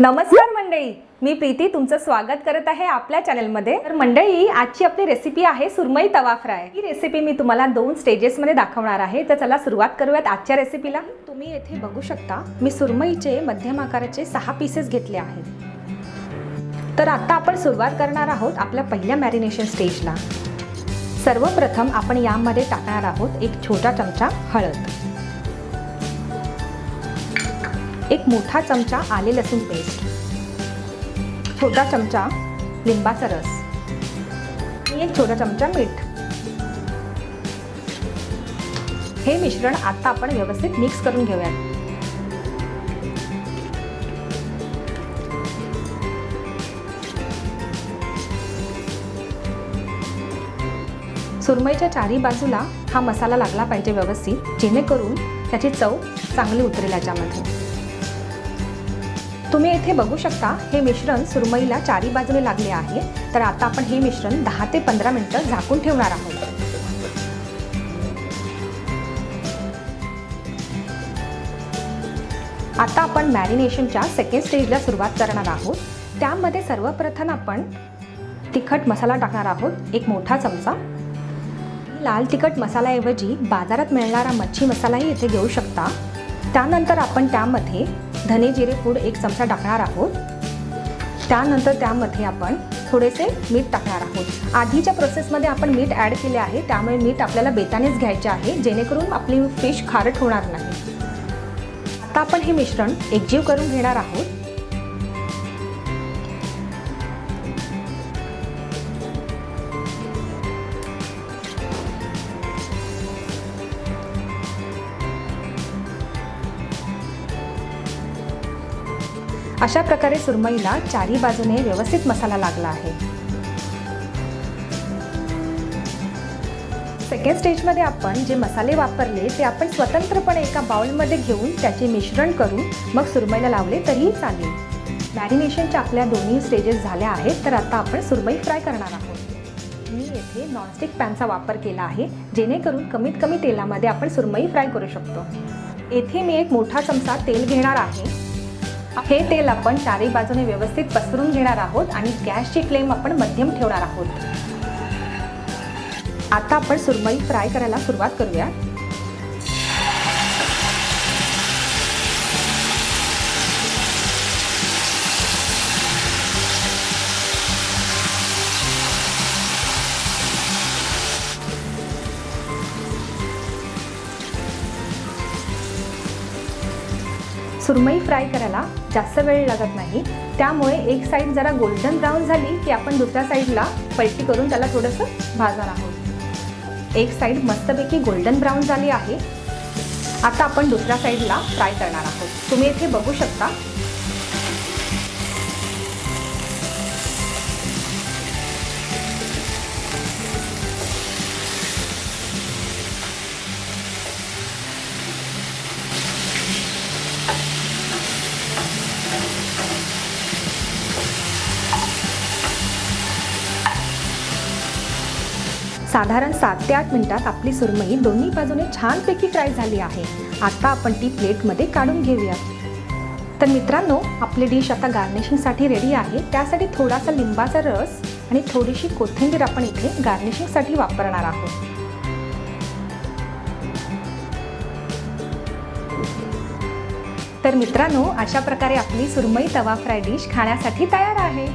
नमस्कार मंडळी, मी प्रीती तुमचं स्वागत करत आहे आपल्या चॅनलमध्ये। तर मंडळी, आजची आपली रेसिपी आहे सुरमई तवा फ्राय। ही रेसिपी मी तुम्हाला 2 स्टेजेसमध्ये दाखवणार आहे। तर चला सुरुवात करूयात आजच्या रेसिपीला। तुम्ही येथे बघू शकता मी सुरमईचे मध्यम आकाराचे 6 पीसेस घेतले आहेत। तर आता आपण सुरुवात करणार आहोत आपल्या पहिल्या मॅरिनेशन स्टेजला। सर्वप्रथम आपण यामध्ये टाकणार आहोत एक छोटा चमचा हळद, एक मोठा चमचा आले लसूण पेस्ट, छोटा चमचा लिंबाचा रस आणि एक छोटा चमचा मीठ। हे मिश्रण आता आपण व्यवस्थित मिक्स करून घेऊयात। सुरमईच्या चारी बाजूला हा मसाला लागला पाहिजे व्यवस्थित, जेणेकरून त्याची चव चांगली उतरेल याच्यामध्ये। तुम्ही येथे बघू शकता हे मिश्रण सुरमईला चारी बाजूने लागले आहे। तर आता आपण हे मिश्रण 10 ते 15 मिनिटं झाकून ठेवणार आहोत। आता आपण मॅरिनेशनच्या सेकंड स्टेजला सुरुवात करणार आहोत। त्यामध्ये सर्वप्रथम आपण तिखट मसाला टाकणार आहोत, एक मोठा चमचा। लाल तिखट मसाल्याऐवजी बाजारात मिळणारा मच्छी मसालाही इथे घेऊ शकता। त्यानंतर आपण त्यामध्ये धने जिरे पूड 1 चमचा टाकणार आहोत। त्यानंतर त्यामध्ये आपण थोडेसे मीठ टाकणार आहोत। आधीच्या प्रोसेसमध्ये आपण मीठ ॲड केले आहे, त्यामुळे मीठ आपल्याला बेतानेच घ्यायचे आहे, जेणेकरून आपली फिश खारट होणार नाही। आता आपण हे मिश्रण एकजीव करून घेणार आहोत। अशा प्रकारे सुरमईला चारी बाजूने व्यवस्थित मसाला लागला आहे। सेकंड स्टेजमध्ये आपण जे मसाले वापरले ते आपण स्वतंत्रपणे एका बाउलमध्ये घेऊन त्याचे मिश्रण करून मग सुरमईला लावले तरीही चालेल। मॅरिनेशनच्या आपल्या दोन्ही स्टेजेस झाल्या आहेत। तर आता आपण सुरमई फ्राय करणार आहोत। मी येथे नॉनस्टिक पॅनचा वापर केला आहे, जेणेकरून कमीत कमी तेलामध्ये आपण सुरमई फ्राय करू शकतो। येथे मी एक मोठा चमचा तेल घेणार आहे। हे तेल आपण चारी बाजूने व्यवस्थित पसरून घेणार आहोत आणि गॅसची फ्लेम आपण मध्यम ठेवणार आहोत। आता आपण सुरमई फ्राय करायला सुरुवात करूया। सुरमई फ्राय करायला जास्त वेळ लागत नाही, त्यामुळे एक साईड जरा गोल्डन ब्राऊन झाली की आपण दुसऱ्या साईडला पलटी करून त्याला थोडंसं भाजणार आहोत। एक साईड मस्तपैकी गोल्डन ब्राऊन झाली आहे। आता आपण दुसऱ्या साईडला फ्राय करणार आहोत। तुम्ही इथे बघू शकता साधारण 7 ते 8 मिनिटात आपली सुरमई दोन्ही बाजूने छानपैकी फ्राय झाली आहे। आता आपण ती प्लेटमध्ये काढून घेऊया। तर मित्रांनो, आपली डिश आता गार्निशिंगसाठी रेडी आहे। त्यासाठी थोडासा लिंबाचा रस आणि थोडीशी कोथिंबीर आपण इथे गार्निशिंगसाठी वापरणार आहोत। तर मित्रांनो, अशा प्रकारे आपली सुरमई तवा फ्राय डिश खाण्यासाठी तयार आहे।